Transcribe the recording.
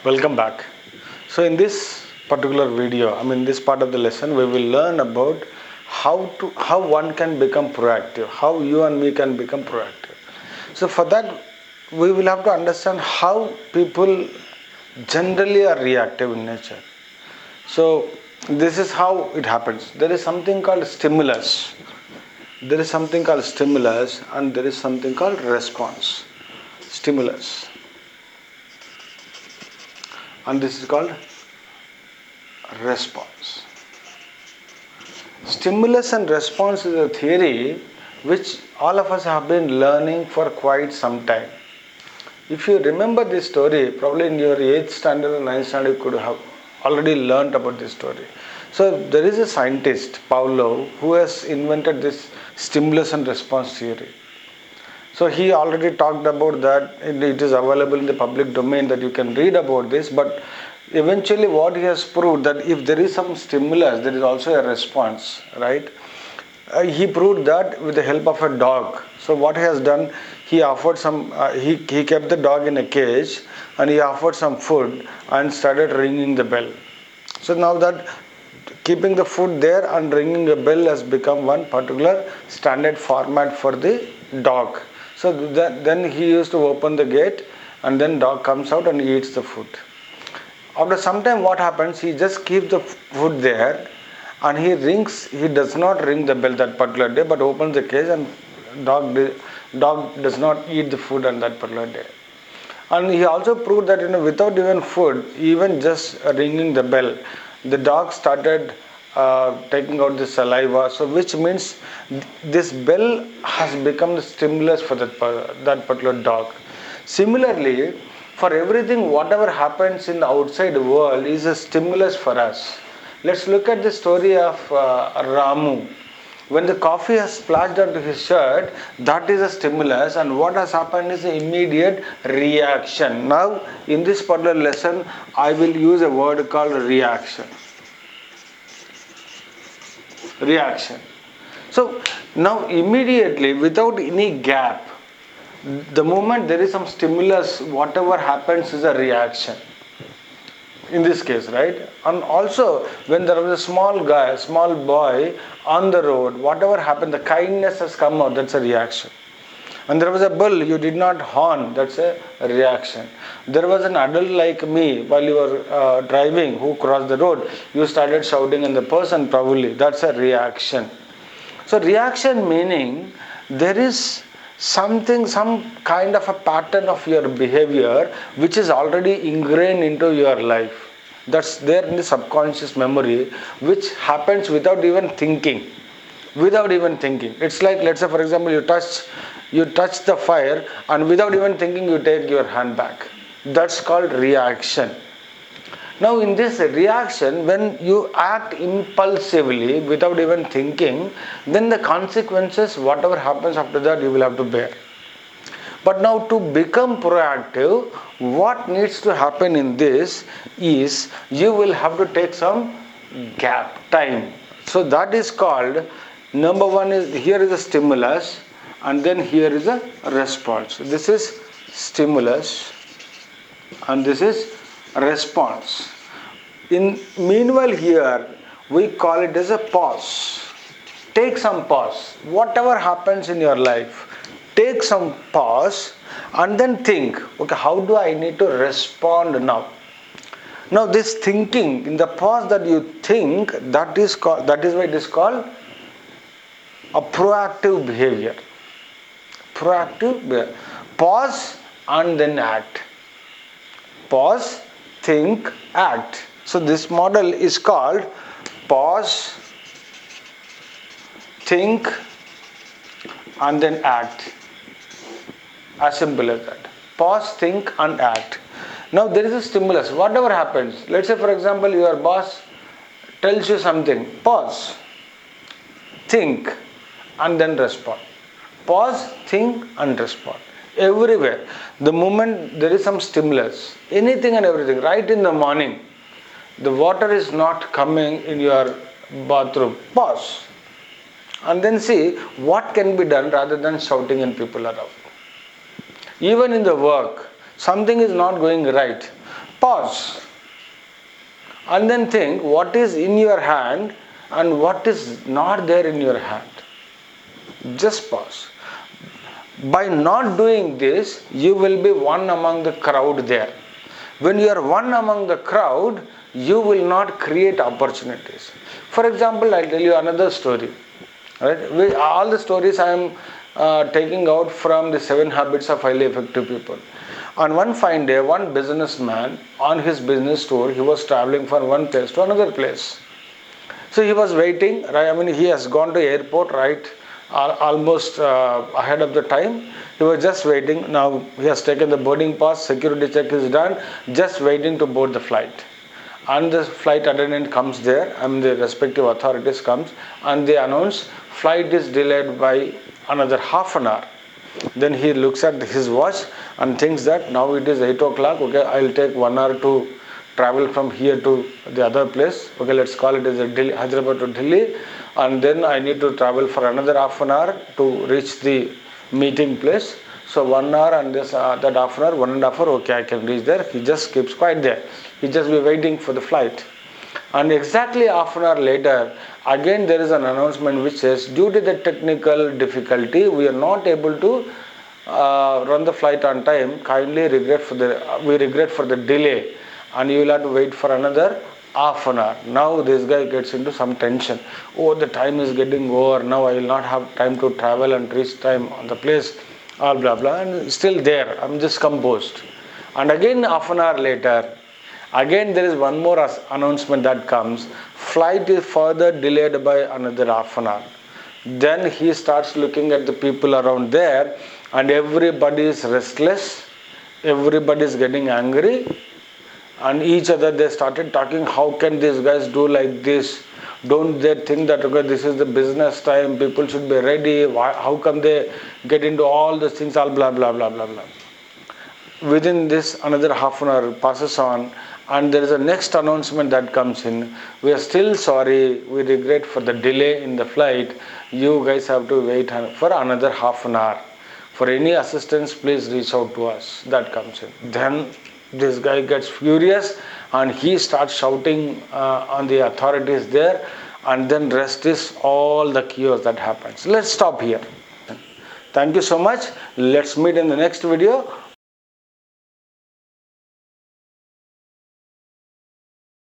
Welcome back. So in this particular video, this part of the lesson, we will learn about how one can become proactive, how you and me can become proactive. So for that, we will have to understand how people generally are reactive in nature. So this is how it happens. There is something called stimulus. There is something called stimulus and there is something called response. Stimulus. And this is called response. Stimulus and response is a theory which all of us have been learning for quite some time. If you remember this story, probably in your 8th standard or 9th standard you could have already learnt about this story. So there is a scientist, Pavlov, who has invented this stimulus and response theory. So he already talked about that. It is available in the public domain that you can read about this. But eventually what he has proved that if there is some stimulus, there is also a response, right? He proved that with the help of a dog. So what he has done, he offered some, he kept the dog in a cage and he offered some food and started ringing the bell. So now that keeping the food there and ringing a bell has become one particular standard format for the dog. So then he used to open the gate and then dog comes out and eats the food. After some time what happens, he just keeps the food there and he does not ring the bell that particular day but opens the cage and dog does not eat the food on that particular day. And he also proved that without even food, even just ringing the bell, the dog started taking out the saliva, so which means this bell has become the stimulus for that particular dog. Similarly, for everything, whatever happens in the outside world is a stimulus for us. Let's look at the story of Ramu. When the coffee has splashed onto his shirt, that is a stimulus, and what has happened is an immediate reaction. Now, in this particular lesson, I will use a word called reaction. Reaction. So now immediately, without any gap, the moment there is some stimulus, whatever happens is a reaction. In this case, right? And also, when there was a small boy on the road, whatever happened, the kindness has come out, that's a reaction. And there was a bull, you did not horn, that's a reaction. There was an adult like me, while you were driving, who crossed the road, you started shouting and the person probably, that's a reaction. So reaction meaning, there is some kind of a pattern of your behavior which is already ingrained into your life. That's there in the subconscious memory, which happens without even thinking. It's like, let's say for example, you touch the fire and without even thinking you take your hand back. That's called reaction. Now in this reaction, when you act impulsively without even thinking, then the consequences, whatever happens after that, you will have to bear. But now to become proactive, what needs to happen in this is you will have to take some gap, time. So that is called, number one is, here is a stimulus and then here is a response. This is stimulus and this is response. Meanwhile here we call it as a pause. Take some pause. Whatever happens in your life, take some pause and then think, okay, how do I need to respond now? Now this thinking, in the pause that you think, that is why it is called a proactive behavior. Proactive behavior. Pause and then act. Pause, think, act. So this model is called pause, think and then act. As simple as that. Pause, think and act. Now there is a stimulus. Whatever happens, let's say for example your boss tells you something. Pause, think and then respond. Pause, think and respond. Everywhere. The moment there is some stimulus, anything and everything, right in the morning, the water is not coming in your bathroom. Pause. And then see what can be done rather than shouting and people around. Even in the work, something is not going right. pause and then think what is in your hand and what is not there in your hand. Just pause. By not doing this, you will be one among the crowd there. When you are one among the crowd, you will not create opportunities. For example, I'll tell you another story. Right? All the stories I am taking out from the 7 habits of highly effective people. On one fine day, one businessman on his business tour, he was traveling from one place to another place. So he was waiting, right? I mean, he has gone to airport, right? Almost ahead of the time. He was just waiting. Now he has taken the boarding pass, security check is done, just waiting to board the flight. And the flight attendant comes there, I mean the respective authorities comes, and they announce flight is delayed by another half an hour. Then he looks at his watch and thinks that now it is 8 o'clock, okay, I'll take 1 hour to travel from here to the other place. Okay, let's call it as a Delhi, Hyderabad to Delhi, and then I need to travel for another half an hour to reach the meeting place. So 1 hour and this that half an hour, 1.5 hour, okay, I can reach there. He just keeps quiet there. He just be waiting for the flight. And exactly half an hour later, again there is an announcement which says, due to the technical difficulty, we are not able to run the flight on time. Kindly we regret for the delay, and you will have to wait for another half an hour. Now this guy gets into some tension. Oh, the time is getting over. Now I will not have time to travel and reach time on the place. All blah blah, and still there. I'm just composed. And again half an hour later, again there is one more announcement that comes. Flight is further delayed by another half an hour. Then he starts looking at the people around there, and everybody is restless. Everybody is getting angry. And each other they started talking, how can these guys do like this? Don't they think that, okay, this is the business time, people should be ready? How come they get into all these things, all blah blah blah blah blah. Within this, another half an hour passes on, and there is a next announcement that comes in. We are still sorry, we regret for the delay in the flight. You guys have to wait for another half an hour. For any assistance, please reach out to us. That comes in. Then this guy gets furious and he starts shouting on the authorities there, and then rest is all the chaos that happens. Let's stop here. Thank you so much. Let's meet in the next video.